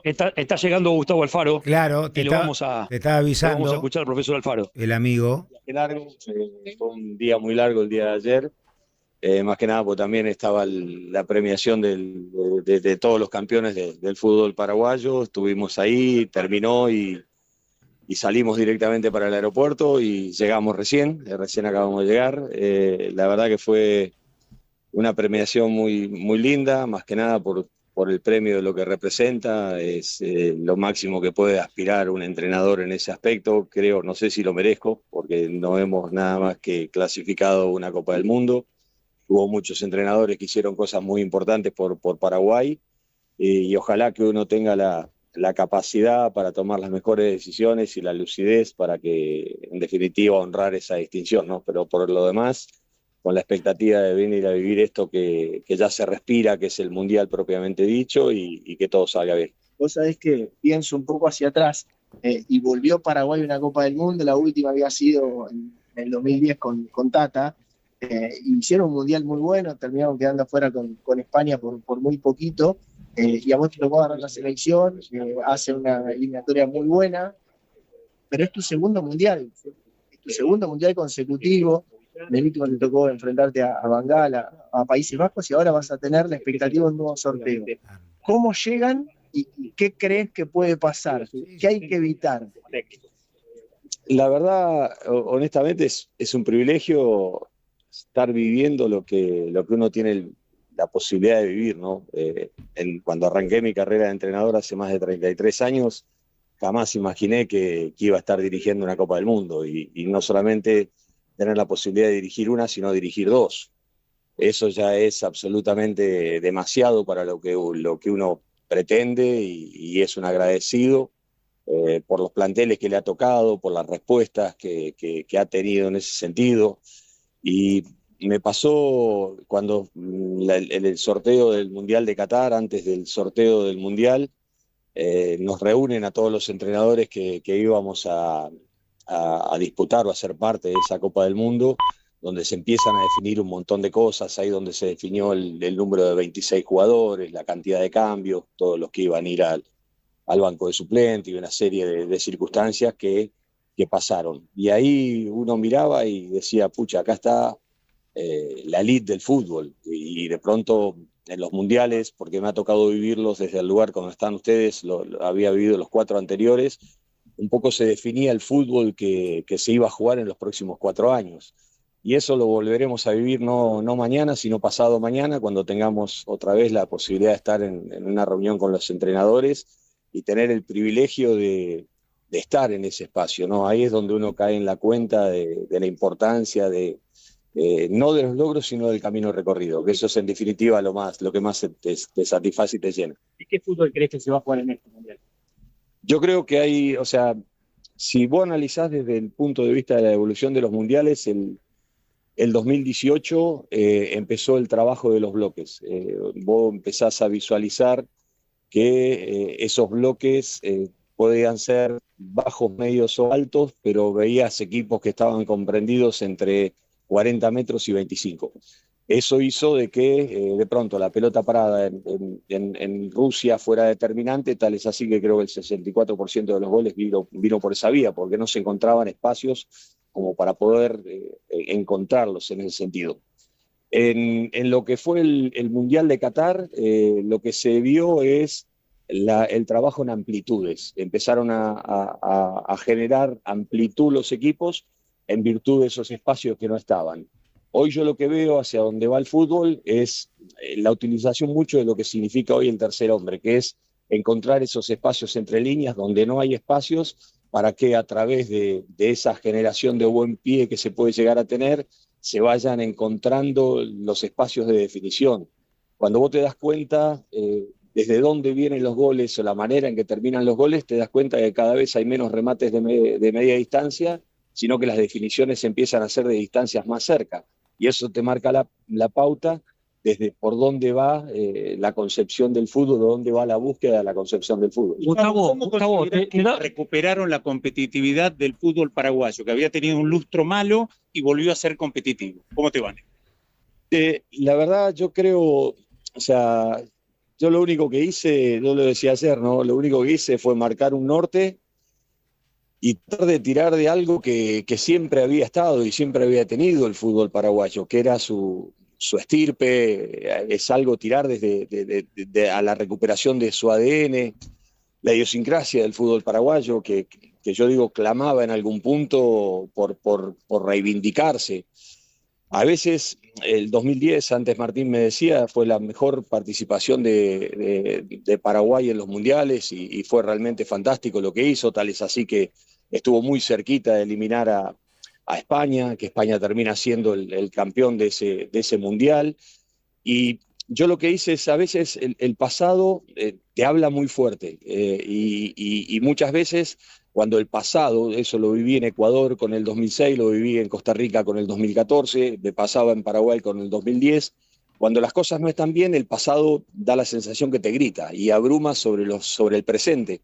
Está llegando Gustavo Alfaro Claro, y te estaba lo vamos a avisando escuchar al profesor Alfaro. el amigo. Largo, fue un día muy largo el día de ayer, más que nada porque también estaba la premiación de todos los campeones del fútbol paraguayo, estuvimos ahí, terminó y salimos directamente para el aeropuerto y llegamos recién acabamos de llegar. La verdad que fue una premiación muy linda, más que nada por el premio de lo que representa, es lo máximo que puede aspirar un entrenador en ese aspecto, creo, no sé si lo merezco, porque no hemos nada más que clasificado una Copa del Mundo, hubo muchos entrenadores que hicieron cosas muy importantes por Paraguay, y ojalá que uno tenga la capacidad para tomar las mejores decisiones y la lucidez para que, en definitiva, honrar esa distinción, ¿no? Pero por lo demás, con la expectativa de venir a vivir esto que ya se respira, que es el Mundial propiamente dicho, y que todo salga bien. Vos sabés que pienso un poco hacia atrás y volvió Paraguay a una Copa del Mundo, la última había sido en el 2010 con Tata, hicieron un mundial muy bueno, terminaron quedando afuera con España por muy poquito, y a vos te tocó agarrar la selección, hace una eliminatoria muy buena, pero es tu segundo mundial consecutivo. En el último te tocó enfrentarte a Bangal, a Países Bajos, y ahora vas a tener la expectativa de un nuevo sorteo. ¿Cómo llegan y qué crees que puede pasar? ¿Qué hay que evitar? La verdad, honestamente, es un privilegio estar viviendo lo que uno tiene la posibilidad de vivir, ¿no? Cuando arranqué mi carrera de entrenador hace más de 33 años, jamás imaginé que iba a estar dirigiendo una Copa del Mundo y no solamente tener la posibilidad de dirigir una, sino dirigir dos. Eso ya es absolutamente demasiado para lo que uno pretende y es un agradecido por los planteles que le ha tocado, por las respuestas que ha tenido en ese sentido. Y me pasó cuando en el sorteo del Mundial de Qatar, antes del sorteo del Mundial, nos reúnen a todos los entrenadores que íbamos a disputar o a ser parte de esa Copa del Mundo, donde se empiezan a definir un montón de cosas, ahí donde se definió el número de 26 jugadores, la cantidad de cambios, todos los que iban a ir al banco de suplente y una serie de circunstancias que pasaron. Y ahí uno miraba y decía, pucha, acá está la elite del fútbol. Y de pronto en los mundiales, porque me ha tocado vivirlos desde el lugar donde están ustedes, lo había vivido los 4 anteriores, un poco se definía el fútbol que se iba a jugar en los próximos 4 años. Y eso lo volveremos a vivir no mañana, sino pasado mañana, cuando tengamos otra vez la posibilidad de estar en una reunión con los entrenadores y tener el privilegio de estar en ese espacio, ¿no? Ahí es donde uno cae en la cuenta de la importancia no de los logros, sino del camino recorrido, que eso es en definitiva lo que más te satisface y te llena. ¿Y qué fútbol crees que se va a jugar en este mundial? Yo creo que hay, o sea, si vos analizás desde el punto de vista de la evolución de los mundiales, el 2018 empezó el trabajo de los bloques. Vos empezás a visualizar que esos bloques podían ser bajos, medios o altos, pero veías equipos que estaban comprendidos entre 40 metros y 25. Eso hizo de que de pronto la pelota parada en Rusia fuera determinante, tal es así que creo que el 64% de los goles vino por esa vía, porque no se encontraban espacios como para poder encontrarlos en ese sentido. En lo que fue el Mundial de Qatar, lo que se vio es el trabajo en amplitudes. Empezaron a generar amplitud los equipos en virtud de esos espacios que no estaban. Hoy yo lo que veo hacia donde va el fútbol es la utilización mucho de lo que significa hoy el tercer hombre, que es encontrar esos espacios entre líneas donde no hay espacios para que a través de esa generación de buen pie que se puede llegar a tener, se vayan encontrando los espacios de definición. Cuando vos te das cuenta desde dónde vienen los goles o la manera en que terminan los goles, te das cuenta que cada vez hay menos remates de media distancia, sino que las definiciones empiezan a ser de distancias más cerca. Y eso te marca la pauta desde por dónde va la concepción del fútbol, dónde va la búsqueda de la concepción del fútbol. Gustavo, Recuperaron la competitividad del fútbol paraguayo, que había tenido un lustro malo y volvió a ser competitivo. ¿Cómo te van? La verdad, yo creo, o sea, Yo lo único que hice, yo lo decía ayer, ¿no? Lo único que hice fue marcar un norte y tratar de tirar de algo que siempre había estado y siempre había tenido el fútbol paraguayo, que era su estirpe, es algo tirar a la recuperación de su ADN, la idiosincrasia del fútbol paraguayo, que yo digo clamaba en algún punto por reivindicarse. A veces el 2010, antes Martín me decía, fue la mejor participación de Paraguay en los mundiales y fue realmente fantástico lo que hizo, tal es así que estuvo muy cerquita de eliminar a España, que España termina siendo el campeón de ese mundial. Y yo lo que hice es, a veces el pasado te habla muy fuerte y muchas veces cuando el pasado, eso lo viví en Ecuador con el 2006, lo viví en Costa Rica con el 2014, me pasaba en Paraguay con el 2010, cuando las cosas no están bien, el pasado da la sensación que te grita y abruma sobre el presente.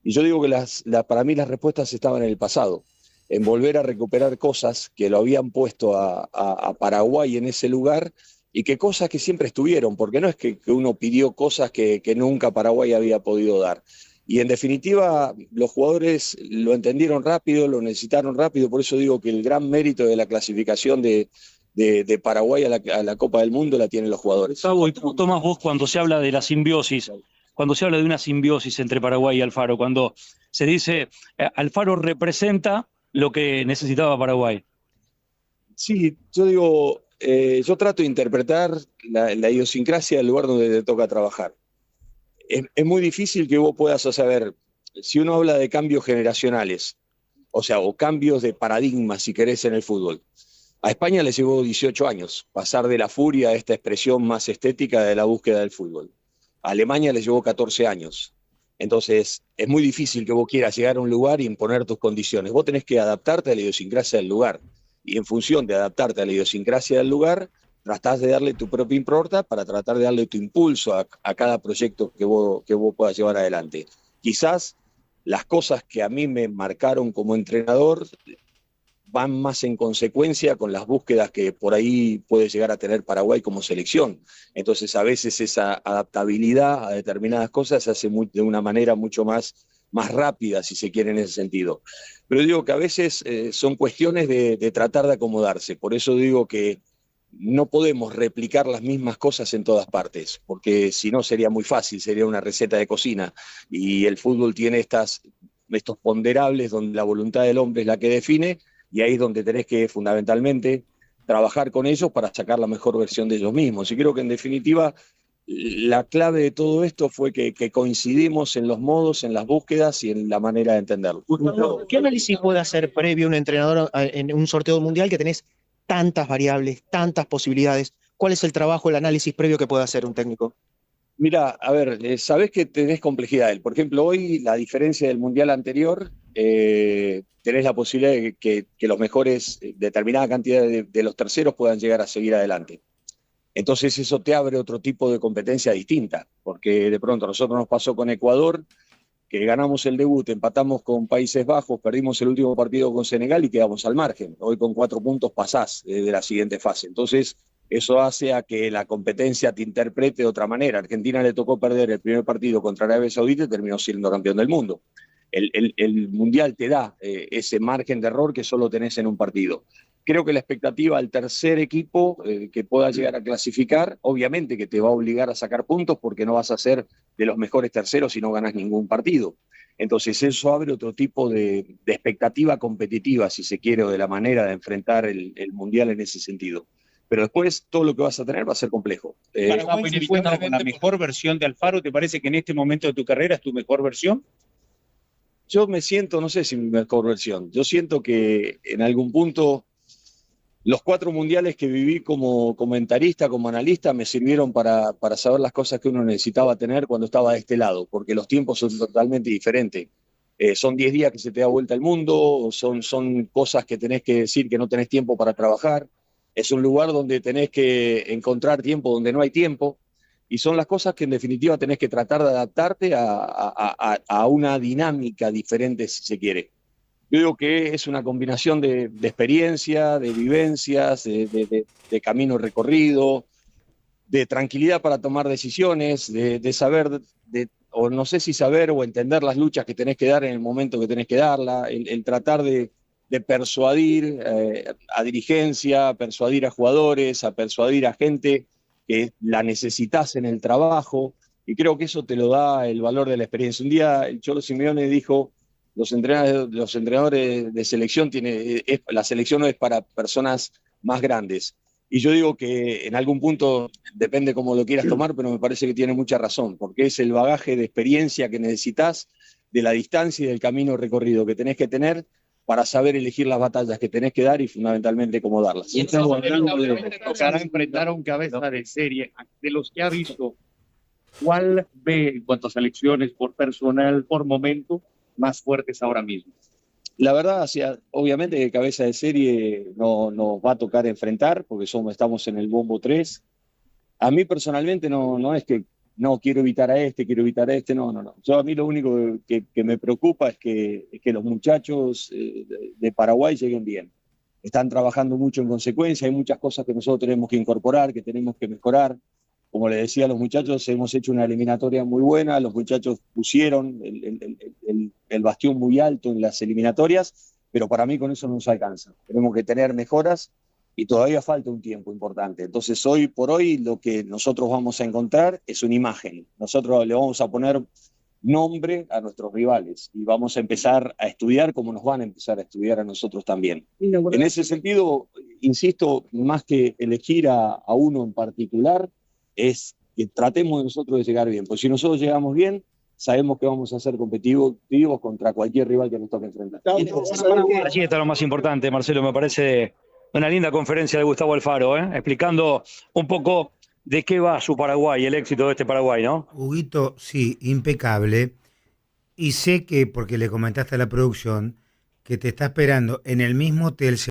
Y yo digo que para mí las respuestas estaban en el pasado, en volver a recuperar cosas que lo habían puesto a Paraguay en ese lugar y que cosas que siempre estuvieron, porque no es que uno pidió cosas que nunca Paraguay había podido dar. Y en definitiva, los jugadores lo entendieron rápido, lo necesitaron rápido, por eso digo que el gran mérito de la clasificación de Paraguay a la Copa del Mundo la tienen los jugadores. Gustavo, ¿y cómo tomás vos cuando se habla de la simbiosis? Cuando se habla de una simbiosis entre Paraguay y Alfaro, cuando se dice Alfaro representa lo que necesitaba Paraguay. Sí, yo digo, yo trato de interpretar la idiosincrasia del lugar donde te toca trabajar. Es muy difícil que vos puedas saber, si uno habla de cambios generacionales, o sea, o cambios de paradigma, si querés, en el fútbol. A España le llevó 18 años pasar de la furia a esta expresión más estética de la búsqueda del fútbol. A Alemania le llevó 14 años. Entonces, es muy difícil que vos quieras llegar a un lugar y imponer tus condiciones. Vos tenés que adaptarte a la idiosincrasia del lugar. Y en función de adaptarte a la idiosincrasia del lugar, tratás de darle tu propia impronta para tratar de darle tu impulso a cada proyecto que vos puedas llevar adelante. Quizás las cosas que a mí me marcaron como entrenador van más en consecuencia con las búsquedas que por ahí puede llegar a tener Paraguay como selección. Entonces, a veces esa adaptabilidad a determinadas cosas se hace de una manera mucho más rápida, si se quiere, en ese sentido. Pero digo que a veces son cuestiones de tratar de acomodarse. Por eso digo que no podemos replicar las mismas cosas en todas partes, porque si no sería muy fácil, sería una receta de cocina. Y el fútbol tiene estos ponderables donde la voluntad del hombre es la que define, y ahí es donde tenés que fundamentalmente trabajar con ellos para sacar la mejor versión de ellos mismos. Y creo que en definitiva la clave de todo esto fue que coincidimos en los modos, en las búsquedas y en la manera de entenderlo. ¿Qué análisis puede hacer previo un entrenador en un sorteo mundial que tenés tantas variables, tantas posibilidades? ¿Cuál es el trabajo, el análisis previo que puede hacer un técnico? Mira, a ver, sabés que tenés complejidad. Por ejemplo, hoy la diferencia del mundial anterior, tenés la posibilidad de que los mejores, determinada cantidad de los terceros puedan llegar a seguir adelante. Entonces eso te abre otro tipo de competencia distinta, porque de pronto a nosotros nos pasó con Ecuador, que ganamos el debut, empatamos con Países Bajos, perdimos el último partido con Senegal y quedamos al margen. Hoy con 4 puntos pasás de la siguiente fase. Entonces eso hace a que la competencia te interprete de otra manera. A Argentina le tocó perder el primer partido contra Arabia Saudita y terminó siendo campeón del mundo. El Mundial te da ese margen de error que solo tenés en un partido. Creo que la expectativa al tercer equipo que pueda llegar a clasificar, obviamente que te va a obligar a sacar puntos porque no vas a ser de los mejores terceros si no ganas ningún partido. Entonces eso abre otro tipo de expectativa competitiva, si se quiere, o de la manera de enfrentar el Mundial en ese sentido. Pero después todo lo que vas a tener va a ser complejo. Paraguay se encuentra con la mejor versión de Alfaro. ¿Te parece que en este momento de tu carrera es tu mejor versión? Yo me siento, no sé si mi mejor versión, yo siento que en algún punto los 4 mundiales que viví como comentarista, como analista, me sirvieron para saber las cosas que uno necesitaba tener cuando estaba de este lado, porque los tiempos son totalmente diferentes. Son 10 días que se te da vuelta el mundo, son cosas que tenés que decir que no tenés tiempo para trabajar, es un lugar donde tenés que encontrar tiempo donde no hay tiempo, y son las cosas que en definitiva tenés que tratar de adaptarte a una dinámica diferente, si se quiere. Yo digo que es una combinación de experiencia, de vivencias, de camino recorrido, de tranquilidad para tomar decisiones, de saber, o no sé si saber o entender las luchas que tenés que dar en el momento que tenés que darla, el tratar de persuadir a dirigencia, persuadir a jugadores, a persuadir a gente que la necesitas en el trabajo, y creo que eso te lo da el valor de la experiencia. Un día el Cholo Simeone dijo, los entrenadores de selección, la selección no es para personas más grandes. Y yo digo que en algún punto, depende cómo lo quieras tomar, pero me parece que tiene mucha razón, porque es el bagaje de experiencia que necesitas, de la distancia y del camino recorrido que tenés que tener para saber elegir las batallas que tenés que dar y fundamentalmente cómo darlas. Y estamos hablando de tocar a enfrentar a un cabeza de serie. De los que ha visto, ¿cuál ve en cuanto a selecciones por personal, por momento, más fuertes ahora mismo? La verdad, obviamente que cabeza de serie no nos va a tocar enfrentar, porque estamos en el bombo 3. A mí personalmente no es que no quiero evitar a este, no. Yo, a mí lo único que me preocupa es que los muchachos de Paraguay lleguen bien. Están trabajando mucho en consecuencia, hay muchas cosas que nosotros tenemos que incorporar, que tenemos que mejorar. Como les decía a los muchachos, hemos hecho una eliminatoria muy buena, los muchachos pusieron el bastión muy alto en las eliminatorias, pero para mí con eso no nos alcanza. Tenemos que tener mejoras y todavía falta un tiempo importante. Entonces, hoy por hoy, lo que nosotros vamos a encontrar es una imagen. Nosotros le vamos a poner nombre a nuestros rivales y vamos a empezar a estudiar como nos van a empezar a estudiar a nosotros también. En ese sentido, insisto, más que elegir a uno en particular, es que tratemos de nosotros de llegar bien, porque si nosotros llegamos bien, sabemos que vamos a ser competitivos contra cualquier rival que nos toque enfrentar. Allí está lo más importante, Marcelo, me parece una linda conferencia de Gustavo Alfaro, explicando un poco de qué va su Paraguay, el éxito de este Paraguay, ¿no? Huguito, sí, impecable. Y sé que, porque le comentaste a la producción, que te está esperando en el mismo hotel